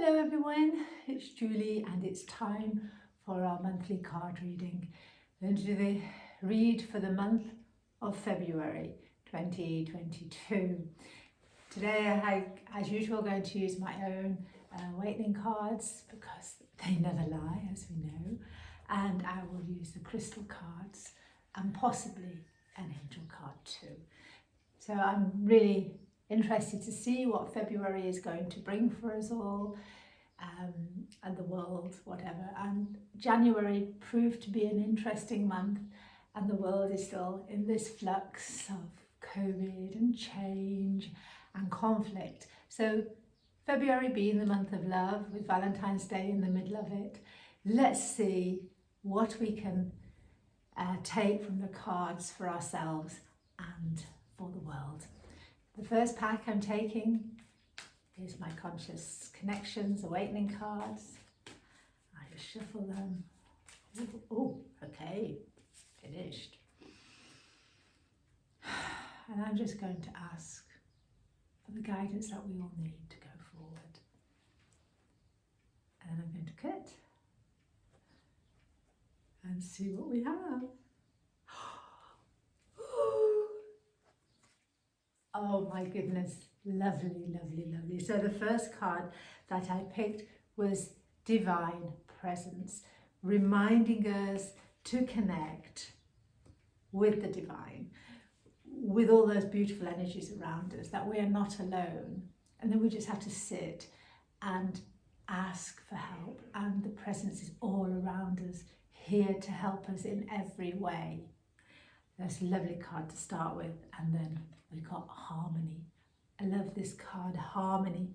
Hello everyone, it's Julie and it's time for our monthly card reading. We're going to do the read for the month of February 2022. Today I, as usual, going to use my own awakening cards because they never lie, as we know, and I will use the crystal cards and possibly an angel card too. So I'm really interested to see what February is going to bring for us all, and the world, whatever. And January proved to be an interesting month, and the world is still in this flux of COVID and change and conflict. So February being the month of love, with Valentine's Day in the middle of it, let's see what we can take from the cards for ourselves and for the world. The first pack I'm taking is my Conscious Connections Awakening cards. I just shuffle them. Oh, okay, finished. And I'm just going to ask for the guidance that we all need to go forward. And I'm going to cut and see what we have. Oh my goodness, lovely, lovely, lovely. So the first card that I picked was Divine Presence, reminding us to connect with the divine, with all those beautiful energies around us, that we are not alone. And then we just have to sit and ask for help. And the presence is all around us, here to help us in every way. That's a lovely card to start with. And then we've got Harmony. I love this card, Harmony.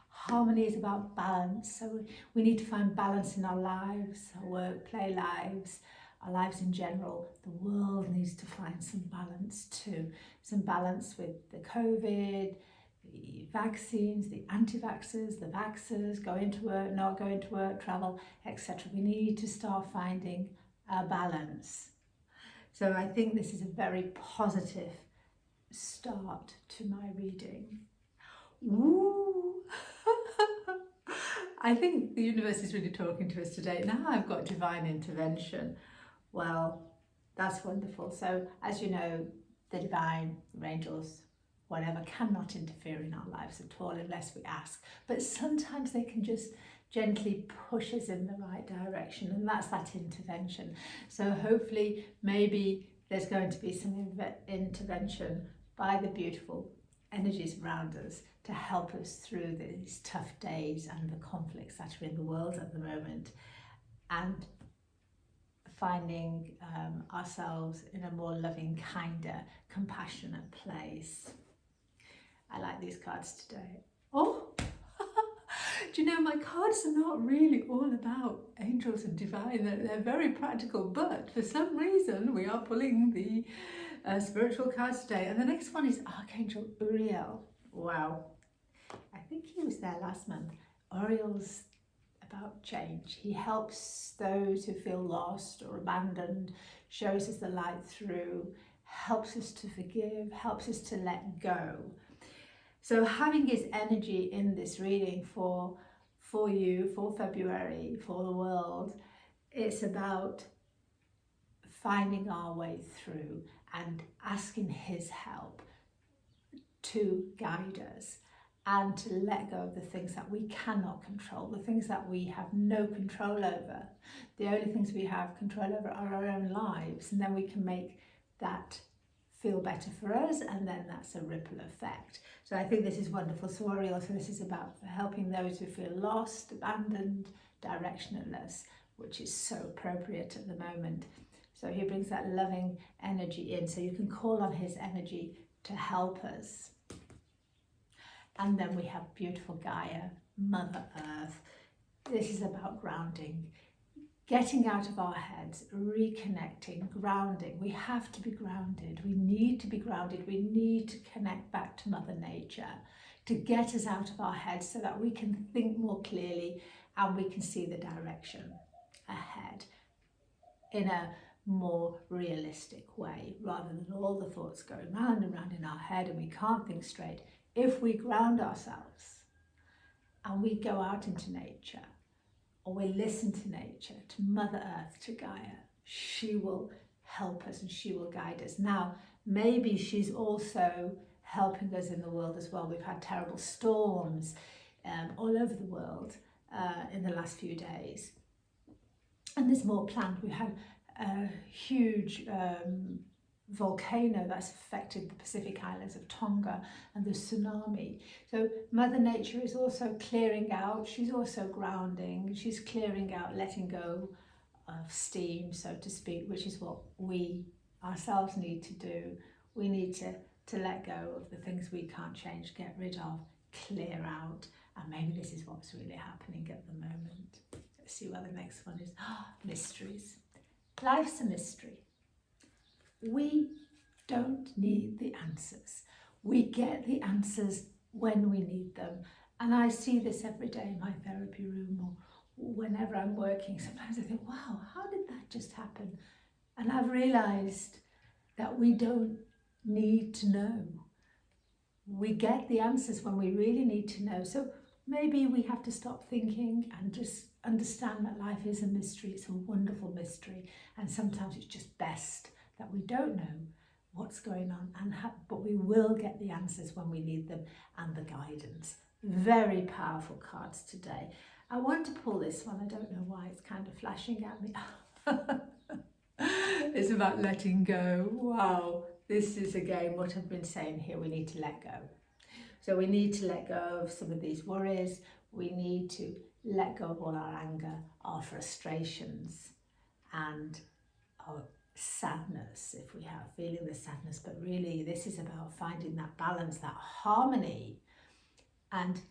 Harmony is about balance. So we need to find balance in our lives, our work, play lives, our lives in general. The world needs to find some balance too. Some balance with the COVID, the vaccines, the anti-vaxxers, the vaxxers, going to work, not going to work, travel, etc. We need to start finding a balance. So I think this is a very positive start to my reading. Ooh. I think the universe is really talking to us today. Now I've got divine intervention. Well, that's wonderful. So as you know, the divine, angels, whatever, cannot interfere in our lives at all unless we ask. But sometimes they can just gently push us in the right direction, and that's that intervention. So hopefully maybe there's going to be some intervention by the beautiful energies around us to help us through these tough days and the conflicts that are in the world at the moment, and finding ourselves in a more loving, kinder, compassionate place. I like these cards today. Oh, do you know, my cards are not really all about angels and divine. They're very practical, but for some reason we are pulling the spiritual cards today. And the next one is Archangel Uriel. Wow, I think he was there last month. Uriel's about change. He helps those who feel lost or abandoned, shows us the light through, helps us to forgive, helps us to let go. So having his energy in this reading for you, for February, for the world, it's about finding our way through and asking his help to guide us and to let go of the things that we cannot control, the things that we have no control over. The only things we have control over are our own lives, and then we can make that feel better for us, and then that's a ripple effect. So I think this is wonderful. So Uriel, so this is about helping those who feel lost, abandoned, directionless, which is so appropriate at the moment. So he brings that loving energy in, so you can call on his energy to help us. And then we have beautiful Gaia, Mother Earth. This is about grounding, getting out of our heads, reconnecting, grounding. We have to be grounded. We need to be grounded. We need to connect back to Mother Nature to get us out of our heads so that we can think more clearly and we can see the direction ahead in a more realistic way, rather than all the thoughts going round and round in our head and we can't think straight. If we ground ourselves and we go out into nature, or we listen to nature, to Mother Earth, to Gaia, she will help us and she will guide us. Now, maybe she's also helping us in the world as well. We've had terrible storms all over the world in the last few days. And there's more planned. We had a huge volcano that's affected the Pacific Islands of Tonga, and the tsunami. So Mother Nature is also clearing out, she's also grounding, she's clearing out, letting go of steam, so to speak, which is what we ourselves need to do. We need to let go of the things we can't change, get rid of, clear out, and maybe this is what's really happening at the moment. Let's see what the next one is. Mysteries. Life's a mystery. We don't need the answers. We get the answers when we need them. And I see this every day in my therapy room, or whenever I'm working. Sometimes I think, wow, how did that just happen? And I've realized that we don't need to know. We get the answers when we really need to know. So maybe we have to stop thinking and just understand that life is a mystery. It's a wonderful mystery. And sometimes it's just best that we don't know what's going on, but we will get the answers when we need them, and the guidance. Very powerful cards today. I want to pull this one. I don't know why it's kind of flashing at me. It's about letting go. Wow, this is again what I've been saying here. We need to let go. So we need to let go of some of these worries. We need to let go of all our anger, our frustrations, and our sadness, if we have feeling the sadness. But really this is about finding that balance, that harmony, and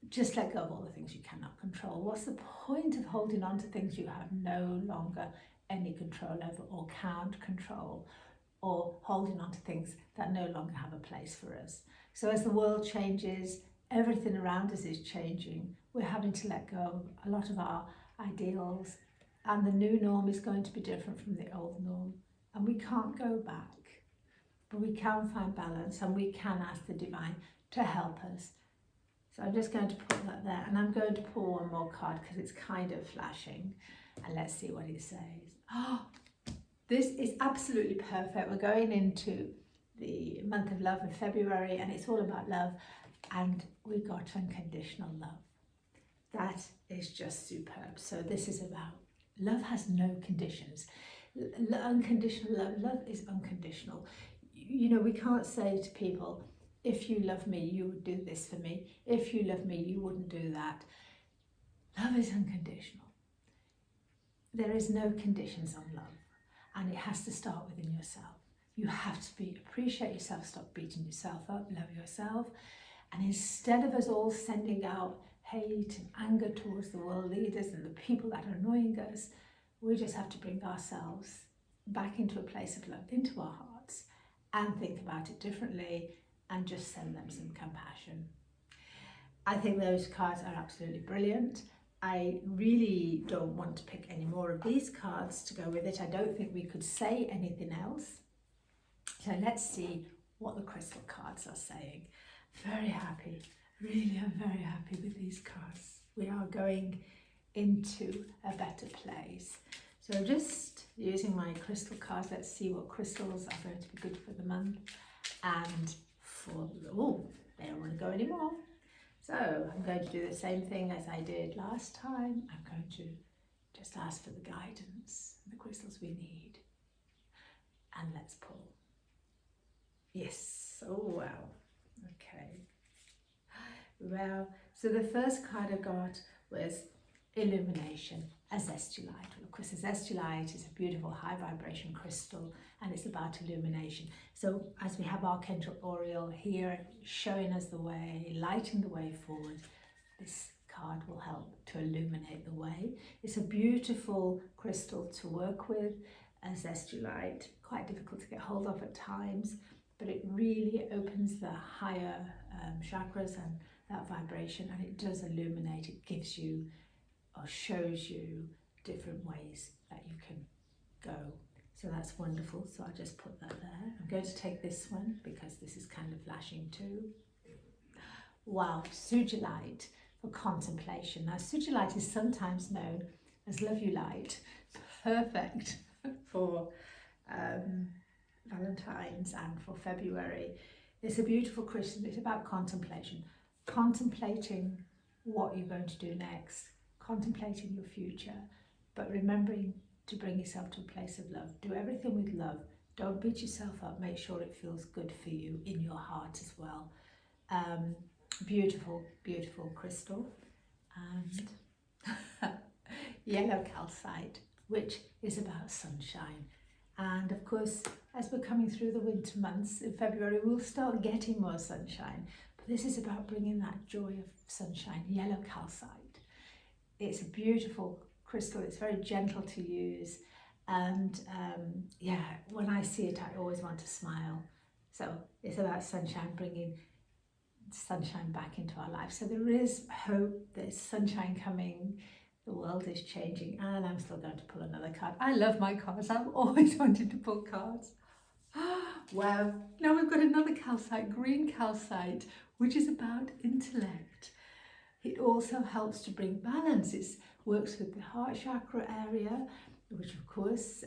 just let go of all the things you cannot control. What's the point of holding on to things you have no longer any control over or can't control, or holding on to things that no longer have a place for us? So as the world changes, everything around us is changing. We're having to let go of a lot of our ideals, and the new norm is going to be different from the old norm, and we can't go back, but we can find balance, and we can ask the divine to help us. So I'm just going to put that there, and I'm going to pull one more card because it's kind of flashing, and let's see what it says. Oh, this is absolutely perfect. We're going into the month of love in February, and it's all about love, and we got unconditional love. That is just superb. So this is about love has no conditions. Unconditional love. Love is unconditional. You know, we can't say to people, if you love me, you would do this for me. If you love me, you wouldn't do that. Love is unconditional. There is no conditions on love, and it has to start within yourself. You have to appreciate yourself, stop beating yourself up, love yourself. And instead of us all sending out hate and anger towards the world leaders and the people that are annoying us, we just have to bring ourselves back into a place of love, into our hearts, and think about it differently, and just send them some compassion. I think those cards are absolutely brilliant. I really don't want to pick any more of these cards to go with it. I don't think we could say anything else. So let's see what the crystal cards are saying. Very happy, really I'm very happy with these cards. We are going into a better place. So just using my crystal cards, let's see what crystals are going to be good for the month. And for, oh, they don't want to go anymore. So I'm going to do the same thing as I did last time. I'm going to just ask for the guidance, the crystals we need. And let's pull. Yes, oh wow, okay. Well, so the first card I got was illumination, a zestulite. Well, of course, a zestulite is a beautiful high vibration crystal, and it's about illumination. So as we have Archangel Oriel here showing us the way, lighting the way forward, this card will help to illuminate the way. It's a beautiful crystal to work with, a zestulite, quite difficult to get hold of at times, but it really opens the higher chakras and that vibration, and it does illuminate. It gives you or shows you different ways that you can go. So that's wonderful. So I'll just put that there. I'm going to take this one because this is kind of flashing too. Wow, sugilite. for contemplation. Now, Sujay light is sometimes known as love you light, perfect for Valentine's and for February. It's a beautiful crystal. It's about contemplation, contemplating what you're going to do next, contemplating your future, but remembering to bring yourself to a place of love. Do everything with love. Don't beat yourself up. Make sure it feels good for you in your heart as well. Beautiful, beautiful crystal. And yellow calcite, which is about sunshine. And of course, as we're coming through the winter months, in February, we'll start getting more sunshine. But this is about bringing that joy of sunshine, yellow calcite. It's a beautiful crystal. It's very gentle to use. And yeah, when I see it, I always want to smile. So it's about sunshine, bringing sunshine back into our life. So there is hope, there's sunshine coming. The world is changing, and I'm still going to pull another card. I love my cards. I've always wanted to pull cards. Wow. Now we've got another calcite, green calcite, which is about intellect. It also helps to bring balance. It works with the heart chakra area, which of course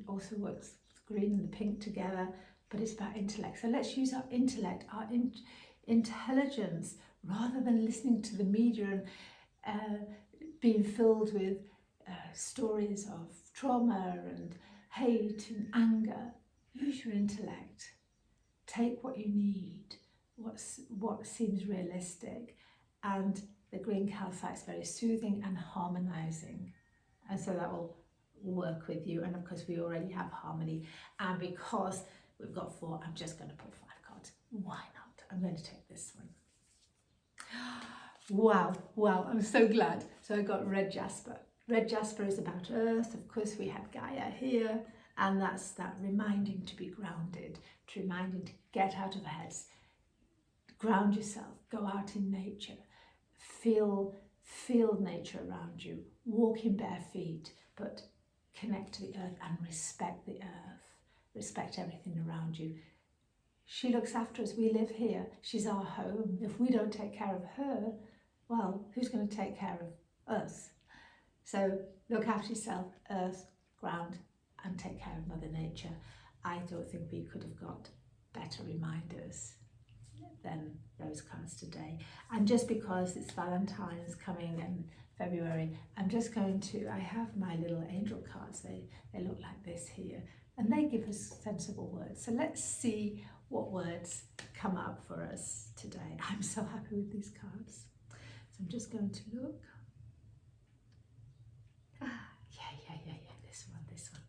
also works with green and the pink together, but it's about intellect. So let's use our intellect, our intelligence, rather than listening to the media and being filled with stories of trauma and hate and anger. Use your intellect. Take what you need, what seems realistic. And the green calcite is very soothing and harmonizing. And so that will work with you. And of course, we already have harmony. And because we've got 4, I'm just going to pull 5 cards. Why not? I'm going to take this one. Wow, wow, I'm so glad. So I got red jasper. Red jasper is about earth. Of course, we have Gaia here, and that's that reminding to be grounded, to reminding to get out of our heads, ground yourself, go out in nature, feel nature around you, walk in bare feet, but connect to the earth and respect the earth, respect everything around you. She looks after us. We live here. She's our home. If we don't take care of her, well, who's going to take care of us? So look after yourself, earth, ground, and take care of Mother Nature. I don't think we could have got better reminders than those cards today. And just because it's Valentine's coming in February, I'm just going to, I have my little angel cards. They look like this here, and they give us sensible words. So let's see what words come up for us today. I'm so happy with these cards. So I'm just going to look. Yeah.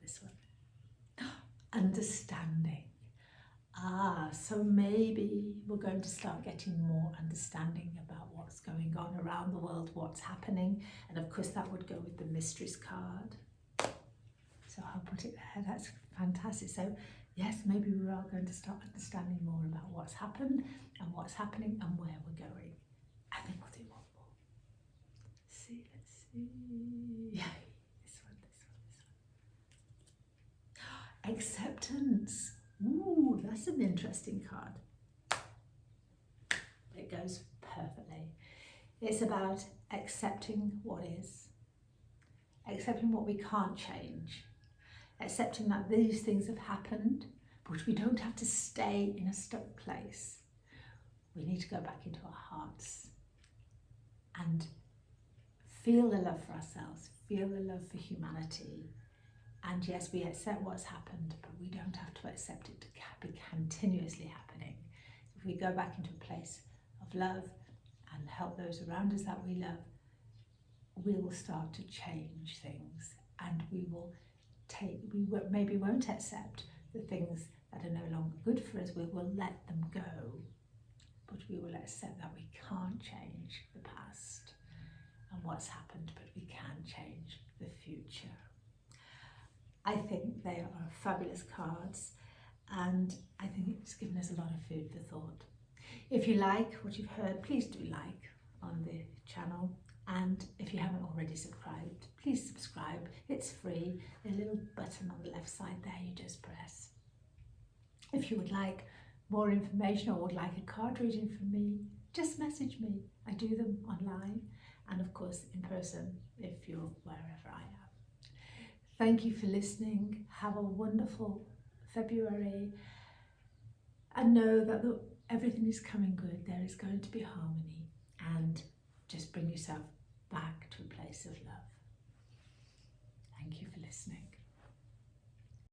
This one. Understanding. So maybe we're going to start getting more understanding about what's going on around the world, what's happening. And of course that would go with the mysteries card. So I'll put it there. That's fantastic. So yes, maybe we are going to start understanding more about what's happened and what's happening and where we're going. I think we'll do one more. Let's see. Yay, this one. Acceptance. Ooh, that's an interesting card. It goes perfectly. It's about accepting what is, accepting what we can't change, accepting that these things have happened, but we don't have to stay in a stuck place. We need to go back into our hearts and feel the love for ourselves, feel the love for humanity. And yes, we accept what's happened, but we don't have to accept it to be continuously happening. If we go back into a place of love and help those around us that we love, we will start to change things, and we maybe won't accept the things that are no longer good for us. We will let them go, but we will accept that we can't change the past and what's happened, but we can change the future. I think they are fabulous cards, and I think it's given us a lot of food for thought. If you like what you've heard, please do like on the channel, and if you haven't already subscribed, please subscribe. It's free. There's a little button on the left side there you just press. If you would like more information or would like a card reading from me, just message me I do them online and of course in person if you're wherever I am. Thank you for listening. Have a wonderful February and know that everything is coming good. There is going to be harmony, and just bring yourself back to a place of love. Thank you for listening.